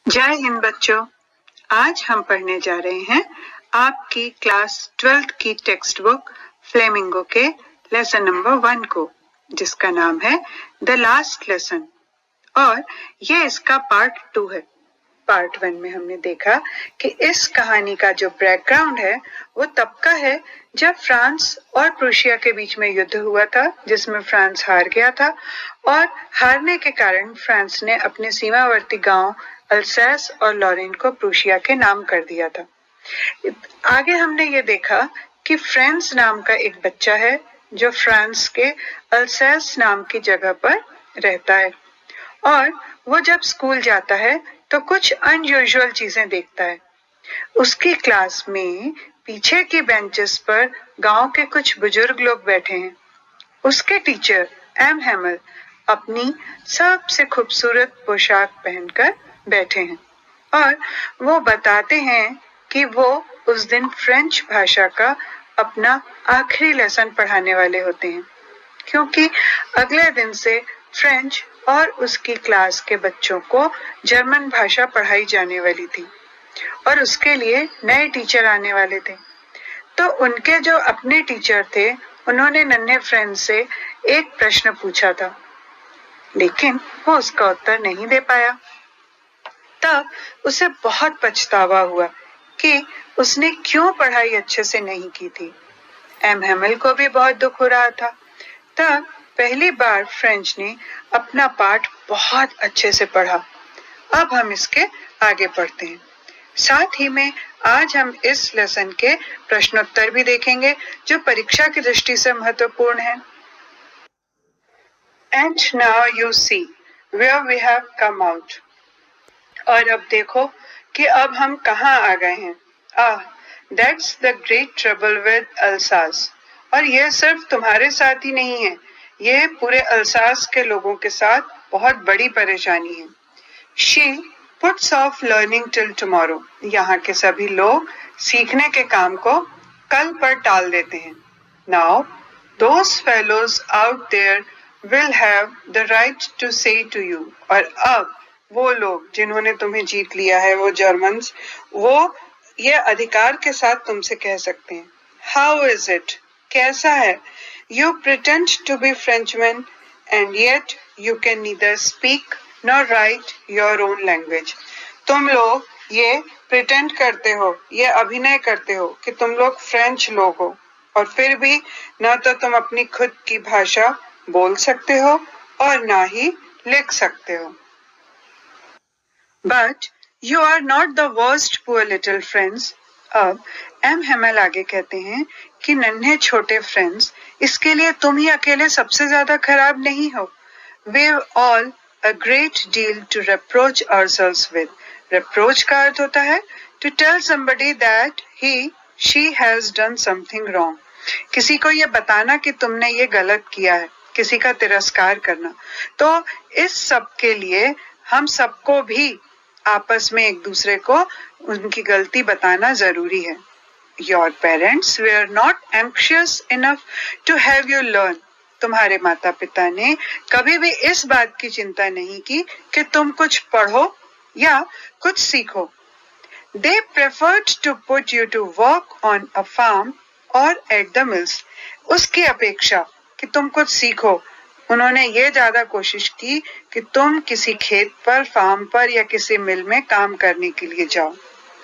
जय हिंद बच्चों। आज हम पढ़ने जा रहे हैं आपकी क्लास 12th की टेक्स्ट बुक फ्लेमिंगो के लेसन नंबर 1 को, जिसका नाम है द लास्ट लेसन। और ये इसका पार्ट 2 है। पार्ट 1 में हमने देखा कि इस कहानी का जो बैकग्राउंड है वो तब का है जब फ्रांस और प्रूशिया के बीच में युद्ध हुआ था, जिसमें फ्रांस हार गया था और हारने के कारण फ्रांस ने अपने सीमावर्ती गांव अल्सैस और लॉरेन को प्रूशिया के नाम कर दिया था। आगे हमने ये देखा कि फ्रांस नाम का एक बच्चा है जो फ्रांस के अल्सैस नाम की जगह पर रहता है और वो जब स्कूल जाता है तो कुछ अनयूजुअल चीजें देखता है। उसकी क्लास में पीछे की बेंचेस पर गांव के कुछ बुजुर्ग लोग बैठे हैं। उसके टीचर एम हेमल अपनी सबसे खूबसूरत पोशाक पहनकर बैठे हैं और वो बताते हैं कि वो उस दिन फ्रेंच भाषा का अपना आखिरी लेसन पढ़ाने वाले होते हैं, क्योंकि अगले दिन से फ्रेंच और उसकी क्लास के बच्चों को जर्मन भाषा पढ़ाई जाने वाली थी और उसके लिए नए टीचर आने वाले थे। तो उनके जो अपने टीचर थे उन्होंने नन्हे फ्रेंड से एक प्रश्न पूछा था, लेकिन वो उसका उत्तर नहीं दे पाया। तब उसे बहुत पछतावा हुआ कि उसने क्यों पढ़ाई अच्छे से नहीं की थी। एम हेमल को भी बहुत दुख हो रहा था। तब पहली बार फ्रेंच ने अपना पाठ बहुत अच्छे से पढ़ा। अब हम इसके आगे पढ़ते हैं। साथ ही में आज हम इस लेसन के प्रश्नोत्तर भी देखेंगे जो परीक्षा की दृष्टि से महत्वपूर्ण है। And now you see where we have come out. और अब देखो कि अब हम कहाँ आ गए हैं। That's the great trouble with Alsace. और यह सिर्फ तुम्हारे साथ ही नहीं है, यह पूरे अल्सास के लोगों के साथ बहुत बड़ी परेशानी है। She puts off learning till tomorrow. यहाँ के सभी लोग सीखने के काम को कल पर टाल देते हैं। Now, those fellows out there will have the right to say to you. और अब वो लोग जिन्होंने तुम्हें जीत लिया है, वो जर्मन्स, वो ये अधिकार के साथ तुमसे कह सकते हैं, How is it? कैसा है? You pretend to be Frenchmen and yet you can neither speak nor write your own language. तुम लोग ये प्रिटेंड करते हो, ये अभिनय करते हो कि तुम लोग फ्रेंच लोग हो और फिर भी न तो तुम अपनी खुद की भाषा बोल सकते हो और ना ही लिख सकते हो। But you are not the worst, poor little friends. अब एम हेमल आगे कहते हैं कि नन्हे छोटे फ्रेंड्स, इसके लिए तुम ही अकेले सबसे ज्यादा खराब नहीं हो। We've all a great deal to reproach ourselves with. Reproach का अर्थ होता है to tell somebody that she has done something wrong. किसी को ये बताना कि तुमने ये गलत किया है, किसी का तिरस्कार करना। तो इस सब के लिए हम सबको भी आपस में एक दूसरे को उनकी गलती बताना जरूरी है। Your parents were not anxious enough to have you learn. तुम्हारे माता पिता ने कभी भी इस बात की चिंता नहीं की कि तुम कुछ पढ़ो या कुछ सीखो। They preferred to put you to work on a farm or at the mills. उसकी अपेक्षा कि तुम कुछ सीखो, उन्होंने ये ज्यादा कोशिश की कि तुम किसी खेत पर, फार्म पर या किसी मिल में काम करने के लिए जाओ।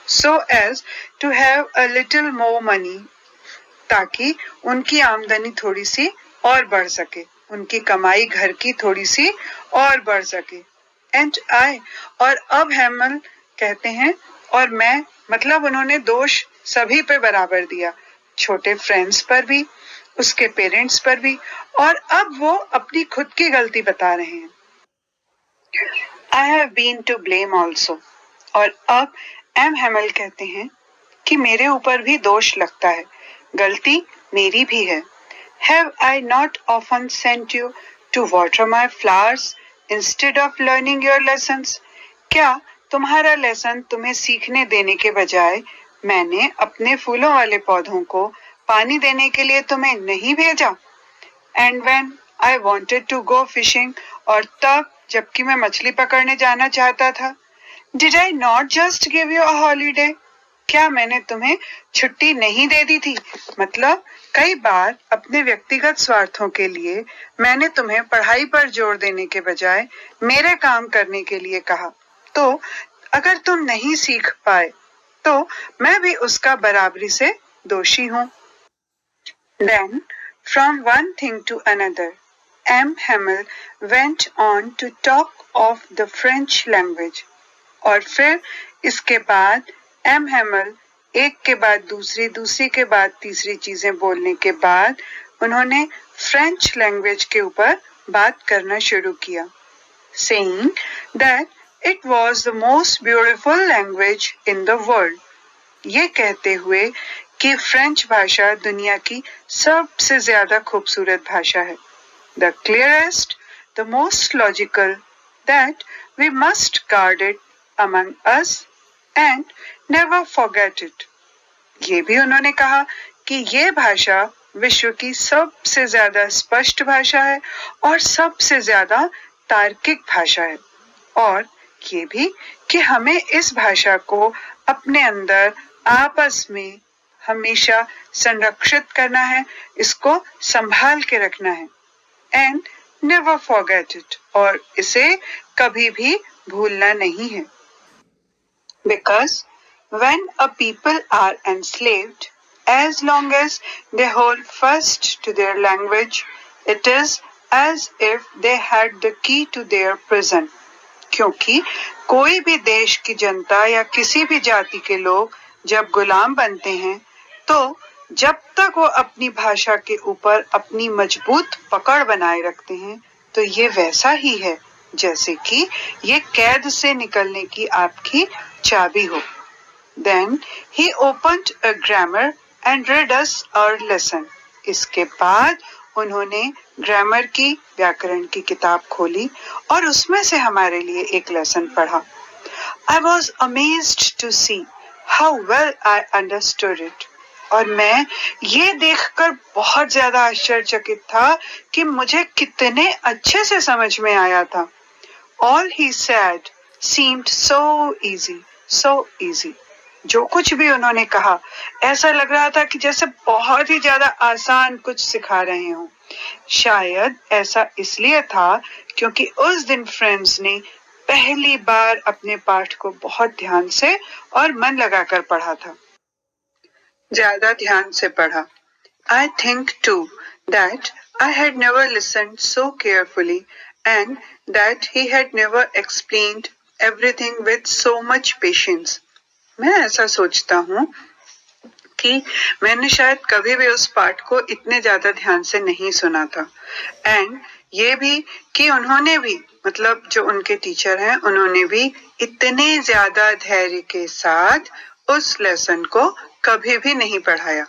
So as to have a little more money, ताकि उनकी आमदनी थोड़ी सी और बढ़ सके, उनकी कमाई घर की थोड़ी सी और बढ़ सके। And I, और अब हेमल कहते हैं और मैं, मतलब उन्होंने दोष सभी पे बराबर दिया, छोटे फ्रेंड्स पर भी, उसके पेरेंट्स पर भी, और अब वो अपनी खुद की गलती बता रहे हैं। I have been to blame also. और अब एम हेमल कहते हैं कि मेरे ऊपर भी दोष लगता है, गलती मेरी भी है। Have I not often sent you to water my flowers instead of learning your lessons? क्या तुम्हारा लेसन तुम्हें सीखने देने के बजाय मैंने अपने फूलों वाले पौधों को पानी देने के लिए तुम्हें नहीं भेजा? And when I wanted to go fishing, और तब जबकि मैं मछली पकड़ने जाना चाहता था, Did I not just give you a holiday? क्या मैंने तुम्हें छुट्टी नहीं दे दी थी? मतलब कई बार अपने व्यक्तिगत स्वार्थों के लिए मैंने तुम्हें पढ़ाई पर जोर देने के बजाय मेरे काम करने के लिए कहा। तो अगर तुम नहीं सीख पाए तो मैं भी उसका बराबरी से दोषी हूँ। Then, from one thing to another, M. Hamel went on to talk of the French language. और फिर इसके बाद एम हेमल एक के बाद दूसरी, दूसरी के बाद तीसरी चीजें बोलने के बाद उन्होंने फ्रेंच लैंग्वेज के ऊपर बात करना शुरू किया, saying that it was the most beautiful language in the world. ये कहते हुए कि फ्रेंच भाषा दुनिया की सबसे ज्यादा खूबसूरत भाषा है। The clearest, the most logical, that we must guard it among us and never forget it. ये भी उन्होंने कहा कि ये भाषा विश्व की सबसे ज्यादा स्पष्ट भाषा है और सबसे ज्यादा तार्किक भाषा है, और ये भी कि हमें इस भाषा को अपने अंदर आपस में हमेशा संरक्षित करना है, इसको संभाल के रखना है, एंड नेवर फॉरगेट इट, और इसे कभी भी भूलना नहीं है। Because when a people are enslaved, as long as they hold fast to their language, it is as if they had the key to their prison. क्योंकि कोई भी देश की जनता या किसी भी जाति के लोग जब गुलाम बनते हैं, तो जब तक वो अपनी भाषा के ऊपर अपनी मजबूत पकड़ बनाए रखते हैं, तो ये वैसा ही है जैसे कि ये कैद से निकलने की आपकी चाबी हो। Then he opened a grammar and read us our lesson. इसके बाद उन्होंने ग्रामर की, व्याकरण की किताब खोली और उसमें से हमारे लिए एक लेसन पढ़ा। I was amazed to see how well I understood it. और मैं ये देखकर बहुत ज्यादा आश्चर्यचकित था कि मुझे कितने अच्छे से समझ में आया था। All he said seemed so easy, so easy. जो कुछ भी उन्होंने कहा ऐसा लग रहा था कि जैसे बहुत ही ज्यादा आसान कुछ सिखा रहे हों। शायद ऐसा इसलिए था क्योंकि उस दिन फ्रेंड्स ने पहली बार अपने पाठ को बहुत ध्यान से और मन लगाकर पढ़ा था, ज्यादा ध्यान से पढ़ा। I think too that I had never listened so carefully and that he had never explained everything with so much patience. मैं ऐसा सोचता हूँ कि मैंने शायद कभी भी उस पाठ को इतने ज्यादा ध्यान से नहीं सुना था, एंड ये भी कि उन्होंने भी, मतलब जो उनके टीचर हैं, उन्होंने भी इतने ज्यादा धैर्य के साथ उस लेसन को कभी भी नहीं पढ़ाया।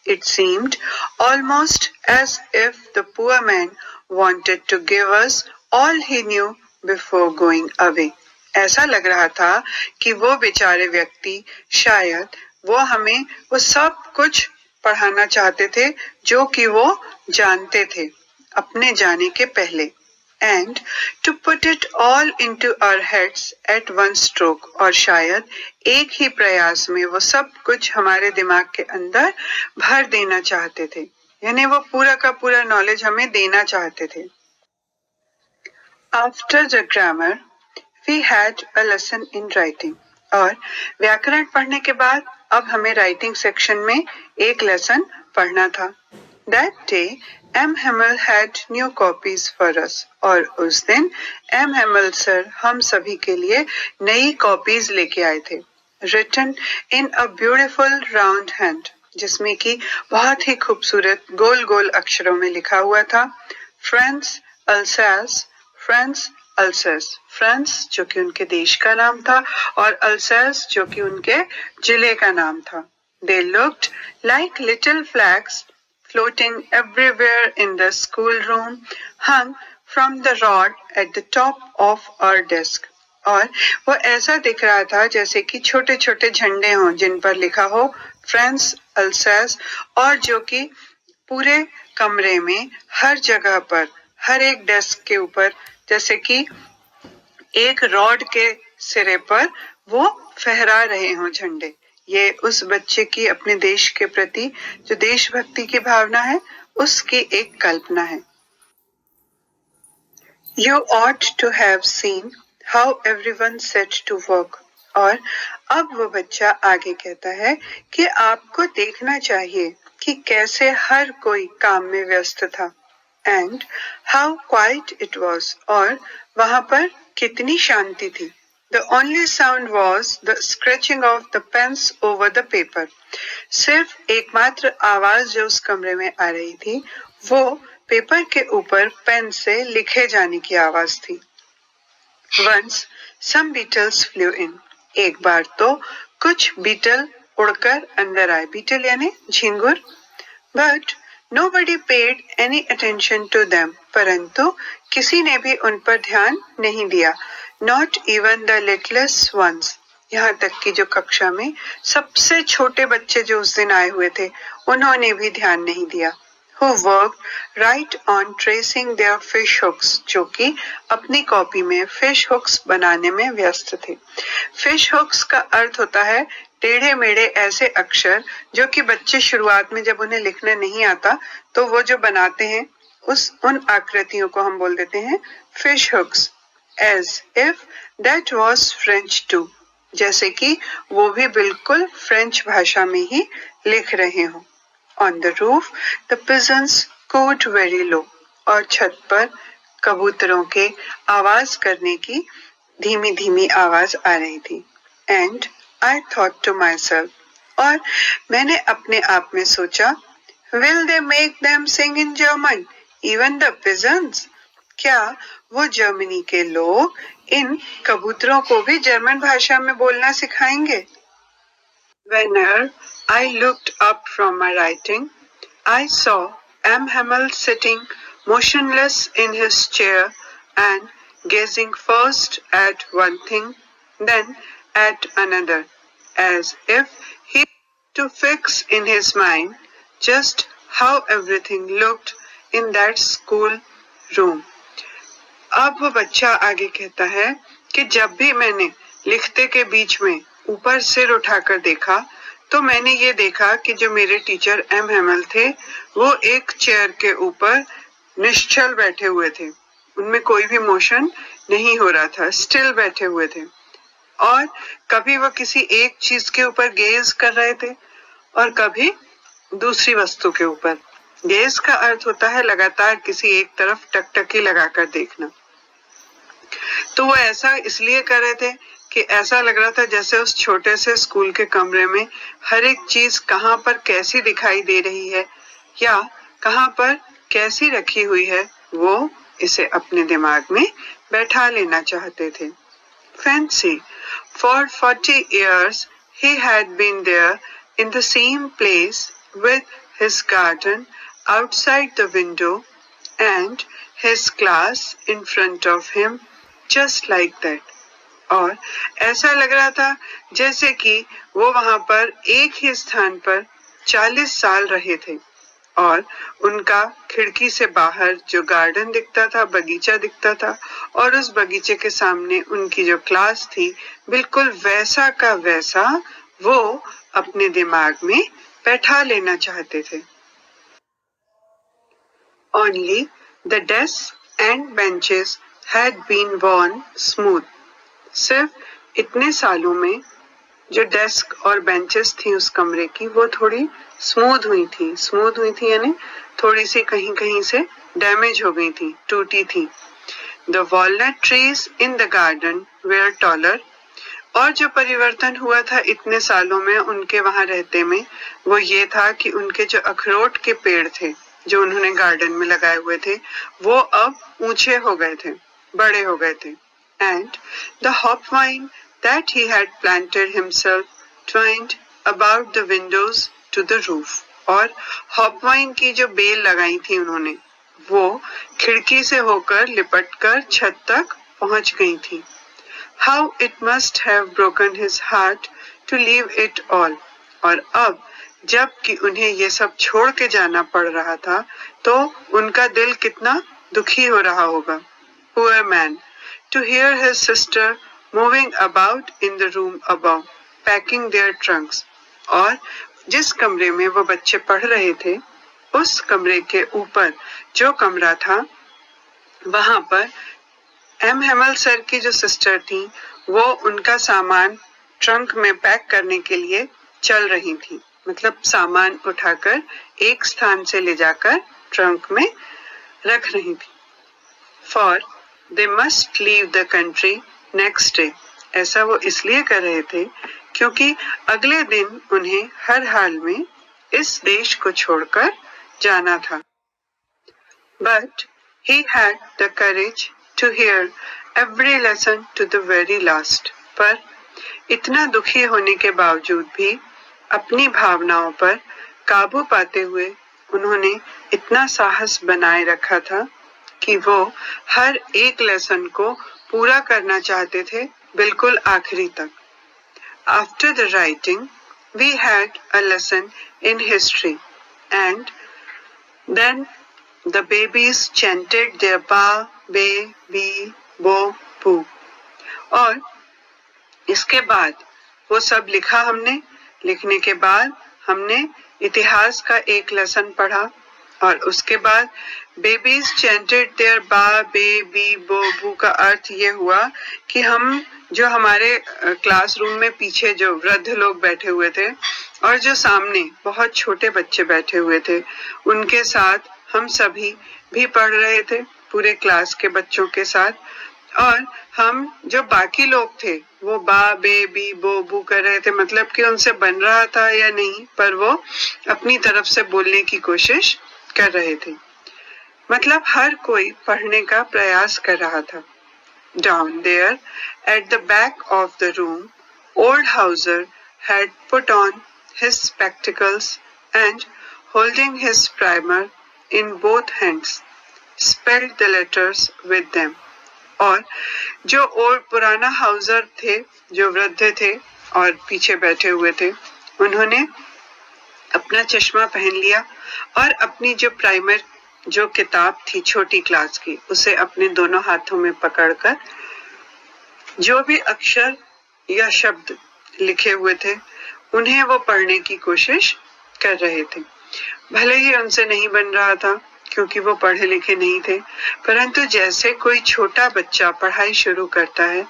It seemed almost as if the poor man wanted to give us all he knew before going away. ऐसा लग रहा था कि वो बेचारे व्यक्ति शायद वो हमें वो सब कुछ पढ़ाना चाहते थे जो कि वो जानते थे अपने जाने के पहले, and to put it all into our heads at one stroke, और शायद एक ही प्रयास में वो सब कुछ हमारे दिमाग के अंदर भर देना चाहते थे, यानी वो पूरा का पूरा नॉलेज हमें देना चाहते थे। After the grammar, we had a lesson in writing. और व्याकरण पढ़ने के बाद अब हमें राइटिंग सेक्शन में एक लेसन पढ़ना था। That day, M. Hamel had new copies for us. और उस दिन M. Hamel सर हम सभी के लिए नई कॉपीज लेके आए थे। Written in a beautiful round hand, जिसमें कि बहुत ही खूबसूरत गोल गोल अक्षरों में लिखा हुआ था, France Alsace, France ulcers, France जो कि उनके देश का नाम था और अल्सस जो कि उनके जिले का नाम था। They looked like little flags floating everywhere in the schoolroom, hung from the rod at the top of our desk. और वो ऐसा दिख रहा था जैसे कि छोटे छोटे झंडे हों जिन पर लिखा हो फ्रांस अल्सस, और जो कि पूरे कमरे में हर जगह पर हर एक डेस्क के ऊपर जैसे कि एक रॉड के सिरे पर वो फहरा रहे हों झंडे। ये उस बच्चे की अपने देश के प्रति जो देशभक्ति की भावना है उसकी एक कल्पना है। You ought to have seen how everyone set to work. और अब वो बच्चा आगे कहता है कि आपको देखना चाहिए कि कैसे हर कोई काम में व्यस्त था। And how quiet it was. और वहां पर कितनी शांति थी। The only sound was the scratching of the pens over the paper. सिर्फ एकमात्र आवाज जो उस कमरे में आ रही थी वो पेपर के ऊपर पेन से लिखे जाने की आवाज थी। Once some beetles flew in. एक बार तो कुछ बीटल उड़कर अंदर आए। बीटल यानी झिंगुर। But nobody paid any attention to them. परंतु किसी ने भी उन पर ध्यान नहीं दिया। Not even the littlest ones. यहाँ तक कि जो कक्षा में सबसे छोटे बच्चे जो उस दिन आए हुए थे उन्होंने भी ध्यान नहीं दिया। Who worked right on tracing their fish hooks, जो कि अपनी कॉपी में fish hooks बनाने में व्यस्त थे। Fish hooks का अर्थ होता है टेढ़े मेढ़े ऐसे अक्षर जो कि बच्चे शुरुआत में जब उन्हें लिखना नहीं आता तो वो जो बनाते हैं उन आकृतियों को हम बोल देते हैं fish hooks. As if that was French too. जैसे कि वो भी बिल्कुल फ्रेंच भाषा में ही लिख रहे हों। On the roof, the pigeons cooed very low. और छत पर कबूतरों के आवाज करने की धीमी धीमी आवाज आ रही थी। And I thought to myself, और मैंने अपने आप में सोचा, will they make them sing in German, even the pigeons? क्या वो जर्मनी के लोग इन कबूतरों को भी जर्मन भाषा में बोलना सिखाएंगे? Whenever I looked up from my writing, I saw M. Hamel sitting motionless in his chair and gazing first at one thing, then at another, as if he had to fix in his mind just how everything looked in that school room. अब वो बच्चा आगे कहता है कि जब भी मैंने लिखते के बीच में ऊपर सिर उठाकर देखा तो मैंने ये देखा कि जो मेरे टीचर एम हेमल थे वो एक चेयर के ऊपर निश्चल बैठे हुए थे। उनमें कोई भी मोशन नहीं हो रहा था, स्टिल बैठे हुए थे। और कभी वो किसी एक चीज के ऊपर गेज कर रहे थे और कभी दूसरी वस्तु के ऊपर। गेज का अर्थ होता है लगातार किसी एक तरफ टकटकी लगाकर देखना। तो वो ऐसा इसलिए कर रहे थे कि ऐसा लग रहा था जैसे उस छोटे से स्कूल के कमरे में हर एक चीज कहाँ पर कैसी दिखाई दे रही है या कहाँ पर कैसी रखी हुई है वो इसे अपने दिमाग में बैठा लेना चाहते थे। Fancy, for 40 years he had been there in the same place with his garden outside the window and his class in front of him, just like that. और ऐसा लग रहा था जैसे कि वो वहां पर एक ही स्थान पर 40 साल रहे थे और उनका खिड़की से बाहर जो गार्डन दिखता था, बगीचा दिखता था और उस बगीचे के सामने उनकी जो क्लास थी बिल्कुल वैसा का वैसा वो अपने दिमाग में बैठा लेना चाहते थे। Only the desks and benches had been worn smooth. सिर्फ इतने सालों में जो डेस्क और बेंचेस थी उस कमरे की वो थोड़ी स्मूथ हुई थी यानी थोड़ी सी कहीं कहीं से डैमेज हो गई थी, टूटी थी। The walnut trees in the garden were taller. और जो परिवर्तन हुआ था इतने सालों में उनके वहां रहते में वो ये था कि उनके जो अखरोट के पेड़ थे जो उन्होंने गार्डन में लगाए हुए थे वो अब ऊंचे हो गए थे, बड़े हो गए थे। And the hopvine that he had planted himself twined about the windows to the roof. और हॉपवाइन की जो बेल लगाई थी उन्होंने वो खिड़की से होकर लिपटकर छत तक पहुंच गई थी। How it must have broken his heart to leave it all. और अब जब कि उन्हें ये सब छोड़ के जाना पड़ रहा था तो उनका दिल कितना दुखी हो रहा होगा। Poor man, to hear his sister moving about in the room above, packing their trunks. और जिस कमरे में वो बच्चे पढ़ रहे थे, उस कमरे के ऊपर जो कमरा था, वहां पर एम हेमल सर की जो सिस्टर थी, वो उनका सामान ट्रंक में पैक करने के लिए चल रही थी, मतलब सामान उठाकर एक स्थान से ले जाकर ट्रंक में रख रही थी. For they must leave the country next day. ऐसा वो इसलिए कर रहे थे क्योंकि अगले दिन उन्हें हर हाल में इस देश को छोड़कर जाना था. But he had the courage to hear every lesson to the very last. पर इतना दुखी होने के बावजूद भी अपनी भावनाओं पर काबू पाते हुए उन्होंने इतना साहस बनाए रखा था कि वो हर एक लेसन को पूरा करना चाहते थे, बिल्कुल आखिरी तक. After the writing, we had a lesson in history, and then the babies chanted their ba, be, bi, bo, bu. और इसके बाद वो सब लिखा हमने. लिखने के बाद हमने इतिहास का एक लेसन पढ़ा और उसके बाद बेबीज चैंटेड देयर बा, बे, बी, बो, बू का अर्थ ये हुआ कि हम जो हमारे क्लासरूम में पीछे जो वृद्ध लोग बैठे हुए थे और जो सामने बहुत छोटे बच्चे बैठे हुए थे, उनके साथ हम सभी भी पढ़ रहे थे, पूरे क्लास के बच्चों के साथ. और हम जो बाकी लोग थे वो बा, बे, बी, बो, बू कर रहे थे, मतलब कि उनसे बन रहा था या नहीं, पर वो अपनी तरफ से बोलने की कोशिश कर रहे थे. मतलब हर कोई पढ़ने का प्रयास कर रहा था. Down there at the back of the room, old Hauser had put on his spectacles and, holding his primer in both hands, spelled the letters with them. और जो ओल्ड पुराना हाउसर थे, जो वृद्ध थे और पीछे बैठे हुए थे, उन्होंने अपना चश्मा पहन लिया और अपनी जो प्राइमर जो किताब थी छोटी क्लास की, उसे अपने दोनों हाथों में पकड़कर जो भी अक्षर या शब्द लिखे हुए थे उन्हें वो पढ़ने की कोशिश कर रहे थे. भले ही उनसे नहीं बन रहा था क्योंकि वो पढ़े लिखे नहीं थे, परंतु जैसे कोई छोटा बच्चा पढ़ाई शुरू करता है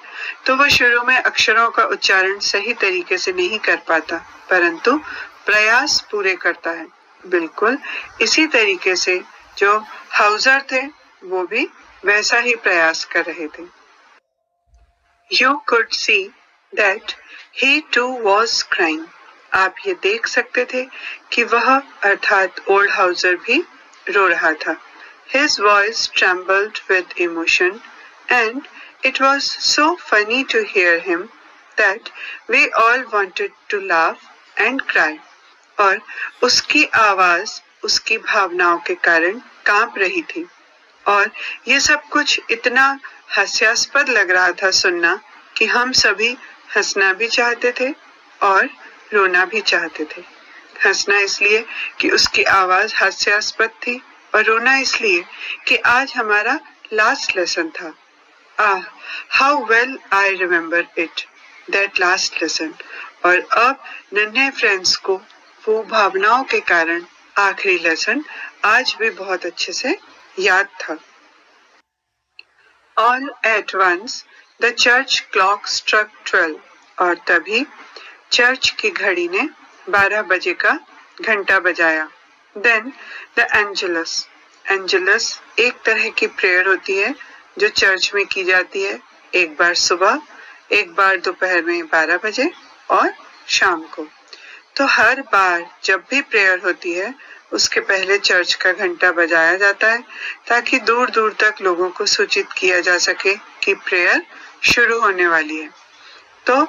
तो वो शुरू में अक्षरों का उच्चारण सही तरीके से नहीं कर पाता, परंतु प्रयास पूरे करता है. बिल्कुल इसी तरीके से जो हाउसर थे वो भी वैसा ही प्रयास कर रहे थे. You could see that he too was crying. आप ये देख सकते थे कि वह अर्थात ओल्ड हाउसर भी रो रहा था. His voice trembled with emotion, and it was so funny to hear him that we all wanted to laugh and cry. और उसकी आवाज उसकी भावनाओं के कारण कांप रही थी और ये सब कुछ इतना हास्यास्पद लग रहा था सुनना कि हम सभी हंसना भी चाहते थे और रोना भी चाहते थे. हंसना इसलिए कि उसकी आवाज हास्यास्पद थी और रोना इसलिए कि आज हमारा लास्ट लेसन था. How well I remember it, that last lesson. और अब नन्हे फ्रेंड्स को वो भावनाओं के कारण आखिरी लेसन आज भी बहुत अच्छे से याद था. All at once the church clock struck 12. और तभी चर्च की घड़ी ने 12 बजे का घंटा बजाया. Then the Angelus. Angelus एक तरह की प्रेयर होती है जो चर्च में की जाती है, एक बार सुबह, एक बार दोपहर में 12 बजे और शाम को. तो हर बार जब भी प्रेयर होती है उसके पहले चर्च का घंटा बजाया जाता है ताकि दूर दूर तक लोगों को सूचित किया जा सके कि प्रेयर शुरू होने वाली है. तो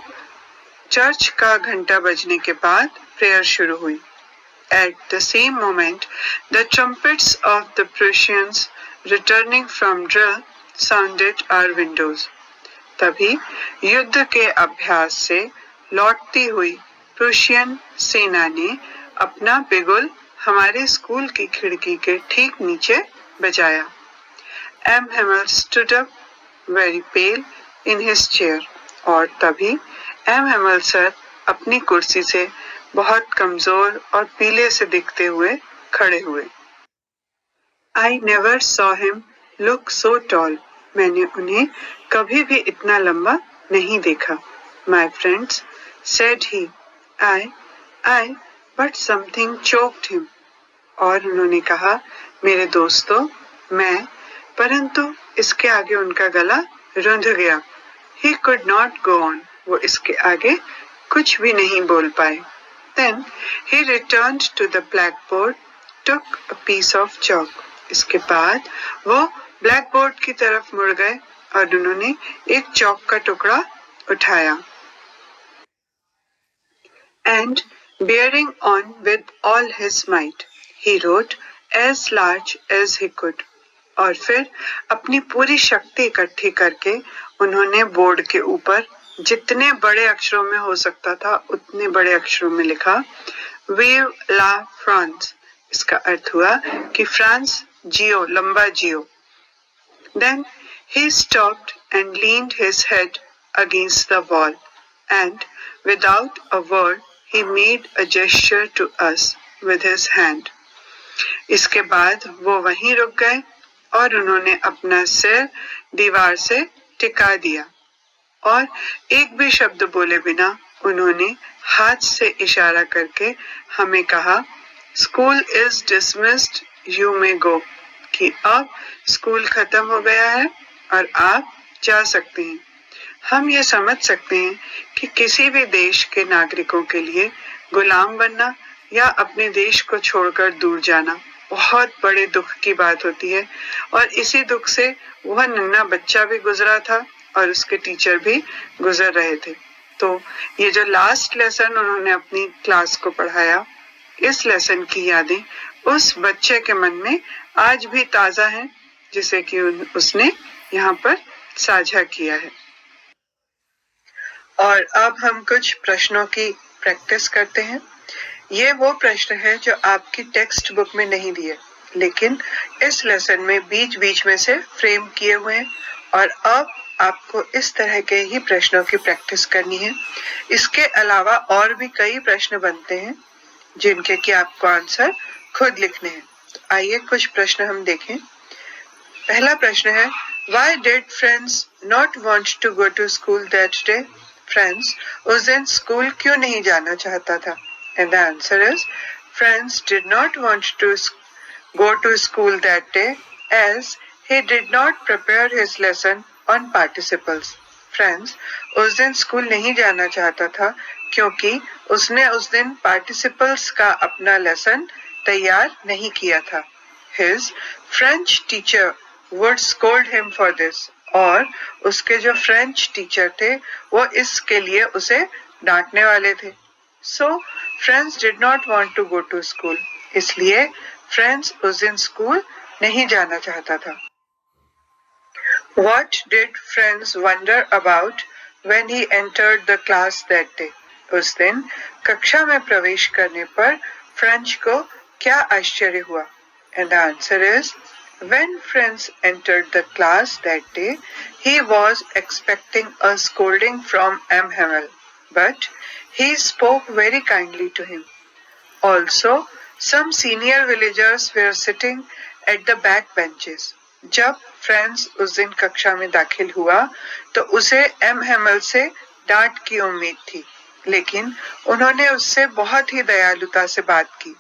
चर्च का घंटा बजने के बाद प्रेयर शुरू हुई. At the same moment, the trumpets of the Prussians returning from drill sounded our windows. तभी युद्ध के अभ्यास से लौटती हुई प्रूशियन सेना ने अपना बिगुल हमारे स्कूल की खिड़की के ठीक नीचे बजाया. M. Hamel stood up very pale in his chair. और तभी एम हेमल सर अपनी कुर्सी से बहुत कमजोर और पीले से दिखते हुए खड़े हुए. I never saw him look so tall. मैंने उन्हें कभी भी इतना लंबा नहीं देखा. My friends, said he. I, but something choked him. और उन्होंने कहा, मेरे दोस्तों, मैं, परंतु इसके आगे उनका गला रुंध गया. He could not go on. वो इसके आगे कुछ भी नहीं बोल पाए. Then he returned to the blackboard, took a piece of chalk. इसके बाद वो ब्लैकबोर्ड की तरफ मुड़ गए और उन्होंने एक चौक का टुकड़ा उठाया. And bearing on with all his might, he wrote as large as he could. और फिर अपनी पूरी शक्ति इकट्ठी करके उन्होंने बोर्ड के ऊपर जितने बड़े अक्षरों में हो सकता था उतने बड़े अक्षरों में लिखा, Vive la France. इसका अर्थ हुआ कि फ्रांस जियो, लंबा जियो. Then he stopped and leaned his head against the wall, and without a word he made a gesture to us with his hand. इसके बाद वो वहीं रुक गए और उन्होंने अपना सिर दीवार से टिका दिया और एक भी शब्द बोले बिना उन्होंने हाथ से इशारा करके हमें कहा, school is dismissed, you may go, कि अब स्कूल खत्म हो गया है और आप जा सकते हैं. हम ये समझ सकते हैं कि किसी भी देश के नागरिकों के लिए गुलाम बनना या अपने देश को छोड़कर दूर जाना बहुत बड़े दुख की बात होती है और इसी दुख से वह नन्हा बच्चा भी गुजरा था और उसके टीचर भी गुजर रहे थे. तो ये जो लास्ट लेसन उन्होंने अपनी क्लास को पढ़ाया, इस लेसन की यादें उस बच्चे के मन में आज भी ताजा हैं जिसे कि उसने यहाँ पर साझा किया है. और अब हम कुछ प्रश्नों की प्रैक्टिस करते हैं. ये वो प्रश्न है जो आपकी टेक्स्ट बुक में नहीं दिए, लेकिन इस लेसन में बीच बीच में से फ्रेम किए हुए हैं और अब आपको इस तरह के ही प्रश्नों की प्रैक्टिस करनी है. इसके अलावा और भी कई प्रश्न बनते हैं जिनके कि आपको आंसर खुद लिखने हैं. तो आइए कुछ प्रश्न हम देखें. पहला प्रश्न है, Why did friends not want to go to school that day? Friends उस दिन स्कूल क्यों नहीं जाना चाहता था? And the answer is, friends did not want to go to school that day as he did not prepare his lesson on participles. Friends उस दिन school नहीं जाना चाहता था क्योंकि उसने उस दिन participles का अपना लेसन तैयार नहीं किया था. His French teacher would scold him for this. और उसके जो फ्रेंच टीचर थे वो इसके लिए उसे डांटने वाले थे. So friends did not want to go to school. इसलिए friends उस दिन स्कूल नहीं जाना चाहता था. What did friends wonder about when he entered the class that day? उस दिन कक्षा में प्रवेश करने पर फ्रेंच को क्या आश्चर्य हुआ? And the answer is, when Franz entered the class that day, he was expecting a scolding from M. Hamel, but he spoke very kindly to him. Also, some senior villagers were sitting at the back benches. जब friends उस दिन कक्षा में दाखिल हुआ तो उसे M Hemal से डांट की उम्मीद थी, लेकिन उन्होंने उससे बहुत ही दयालुता से बात की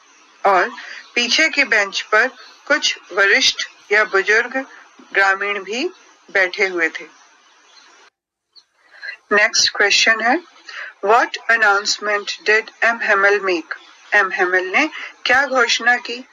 और पीछे की बेंच पर कुछ वरिष्ठ या बुजुर्ग ग्रामीण भी बैठे हुए थे. नेक्स्ट क्वेश्चन है, what announcement did M Hamel make? M Hamel ने क्या घोषणा की?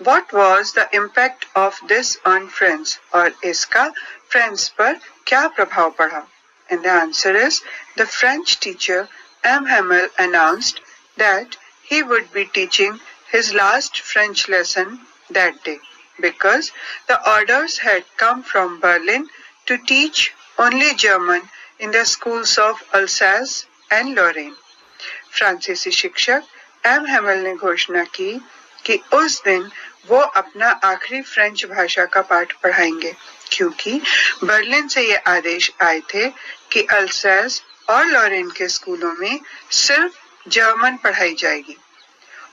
What was the impact of this on friends? और इसका फ्रेंड्स पर क्या प्रभाव पड़ा? And the answer is, the French teacher M Hamel announced that he would be teaching his last French lesson that day because the orders had come from Berlin to teach only German in the schools of Alsace and Lorraine. फ्रांसीसी शिक्षक M Hamel ने घोषणा की कि उस दिन वो अपना आखिरी फ्रेंच भाषा का पाठ पढ़ाएंगे, क्योंकि बर्लिन से ये आदेश आए थे कि अल्सैस और लॉरेन के स्कूलों में सिर्फ जर्मन पढ़ाई जाएगी।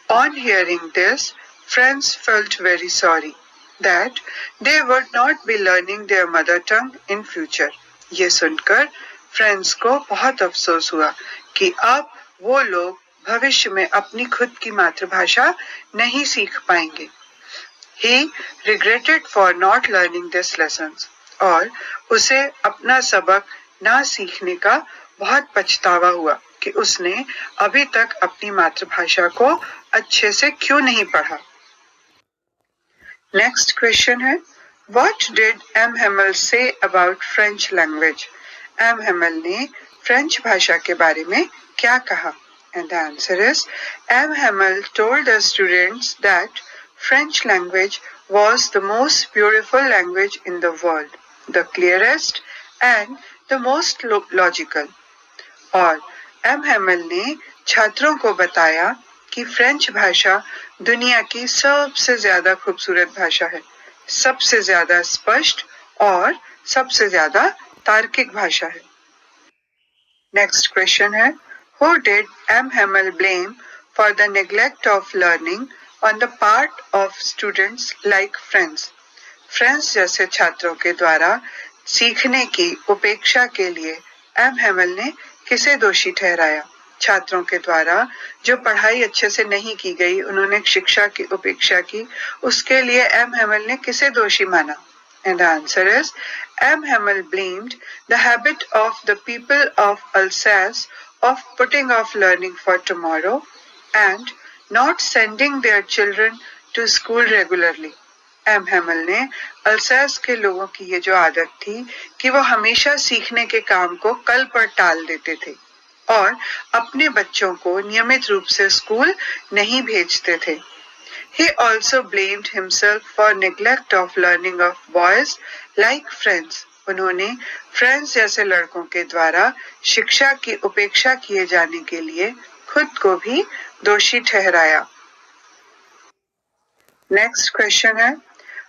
On hearing this, Franz felt very sorry that they would not be learning their mother tongue in future. ये सुनकर फ्रेंड्स को बहुत अफसोस हुआ कि अब वो लोग भविष्य में अपनी खुद की मातृभाषा नहीं सीख पाएंगे। He regretted for not learning this lessons और उसे अपना सबक ना सीखने का बहुत पछतावा हुआ कि उसने अभी तक अपनी मातृभाषा को अच्छे से क्यों नहीं पढ़ा। नेक्स्ट क्वेश्चन है, What did M. Hamel say about French language? M. Hamel ने फ्रेंच भाषा के बारे में क्या कहा? And the answer is, M. Hamel told the students that French language was the most beautiful language in the world, the clearest and the most logical. और M Hamel ने छात्रों को बताया कि फ्रेंच भाषा दुनिया की सबसे ज्यादा खूबसूरत भाषा है, सबसे ज्यादा स्पष्ट और सबसे ज्यादा तार्किक भाषा है। नेक्स्ट क्वेश्चन है, Who did M. Hamel blame for the neglect of learning on the part of students like Franz? French जैसे छात्रों के द्वारा सीखने की उपेक्षा के लिए एम हैमल ने किसे दोषी ठहराया? छात्रों के द्वारा जो पढ़ाई अच्छे से नहीं की गई, उन्होंने शिक्षा की उपेक्षा की, उसके लिए एम हैमल ने किसे दोषी माना? And the answer is, M. Hamel blamed the habit of the people of Alsace of putting off learning for tomorrow and not sending their children to school regularly. M Hamel ने Alsace के लोगों की ये जो आदत थी कि वो हमेशा सीखने के काम को कल पर टाल देते थे और अपने बच्चों को नियमित रूप से स्कूल नहीं भेजते थे। He also blamed himself for neglect of learning of boys like Franz. उन्होंने फ्रेंच जैसे लड़कों के द्वारा शिक्षा की उपेक्षा किए जाने के लिए खुद को भी दोषी ठहराया। नेक्स्ट क्वेश्चन है,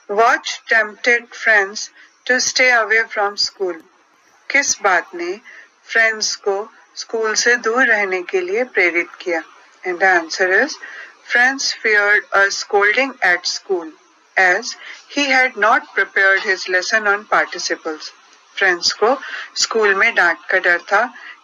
What tempted Franz to stay away from school? किस बात ने फ्रेंड्स को स्कूल से दूर रहने के लिए प्रेरित किया? And the answer is, Franz feared a scolding at school as he had not prepared his lesson on participles. Friends को स्कूल में डांट का डर था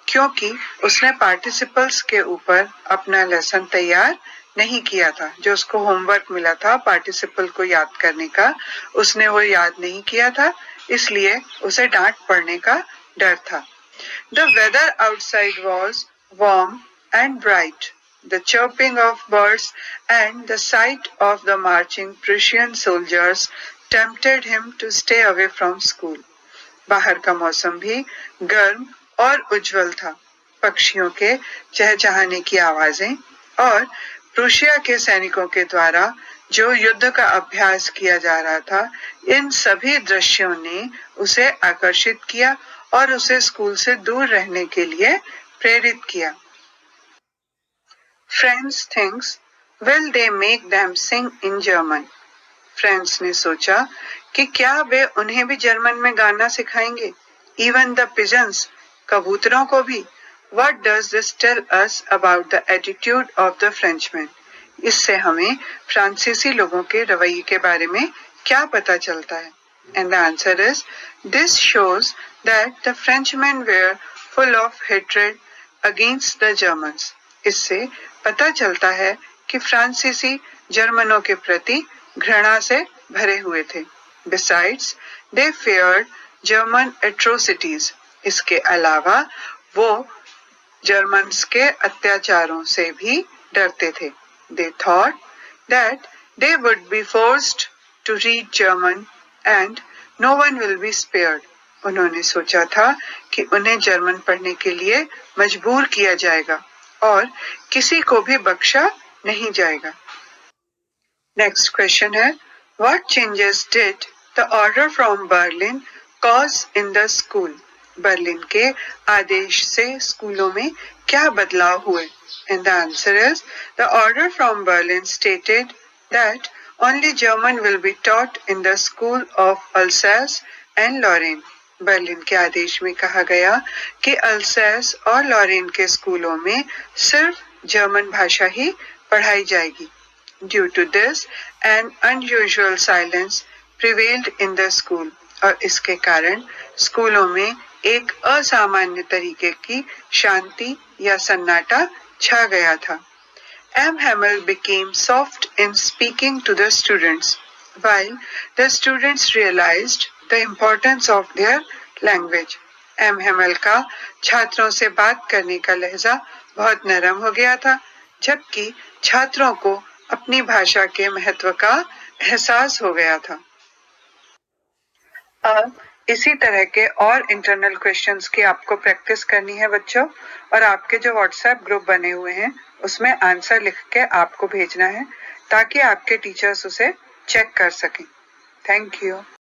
क्योंकि उसने पार्टिसिपल्स के ऊपर अपना लेसन तैयार नहीं किया था। जो उसको होमवर्क मिला था पार्टिसिपल को याद करने का, उसने वो याद नहीं किया था, इसलिए उसे डांट पड़ने का डर था। The weather outside was warm and bright. The chirping of birds and the sight of the marching Prussian soldiers tempted him to stay away from school. बाहर का मौसम भी गर्म और उज्जवल था। पक्षियों के चहचहाने की आवाजें और प्रूशिया के सैनिकों के द्वारा जो युद्ध का अभ्यास किया जा रहा था, इन सभी दृश्यों ने उसे आकर्षित किया और उसे स्कूल से दूर रहने के लिए प्रेरित किया। Franz thinks, will they make them sing in German? Friends ने सोचा कि क्या वे उन्हें भी जर्मन में गाना सिखाएंगे? Even the pigeons, कबूतरों को भी। What does this tell us about the attitude of the Frenchmen? इससे हमें फ्रांसीसी लोगों के रवैये के बारे में क्या पता चलता है? And the answer is, this shows that the Frenchmen were full of hatred against the Germans. इससे पता चलता है कि फ्रांसीसी जर्मनों के प्रति घृणा से भरे हुए थे। Besides, they feared German atrocities. इसके अलावा वो जर्मन्स के अत्याचारों से भी डरते थे। They thought that they would be forced to read German and no one will be spared. उन्होंने सोचा था कि उन्हें जर्मन पढ़ने के लिए मजबूर किया जाएगा और किसी को भी बख्शा नहीं जाएगा। नेक्स्ट क्वेश्चन है, What changes did the order from Berlin cause in the school? Berlin के आदेश से स्कूलों में क्या बदलाव हुए? And the answer is, the order from Berlin stated that only German will be taught in the school of Alsace and Lorraine. Berlin के आदेश में कहा गया कि अल्सैस और लॉरेन के स्कूलों में सिर्फ जर्मन भाषा ही पढ़ाई जाएगी. Due to this, an unusual silence prevailed in the school. और इसके कारण स्कूलों में एक असामान्य तरीके की शांति या सन्नाटा छा गया था. M. Hamel became soft in speaking to the students, while the students realized the importance of their language. M. Hamel का छात्रों से बात करने का लहजा बहुत नरम हो गया था, जबकि छात्रों को अपनी भाषा के महत्व का एहसास हो गया था. अब इसी तरह के और इंटरनल क्वेश्चंस की आपको प्रैक्टिस करनी है बच्चों, और आपके जो व्हाट्सएप ग्रुप बने हुए हैं उसमें आंसर लिख के आपको भेजना है ताकि आपके टीचर्स उसे चेक कर सकें. Thank you.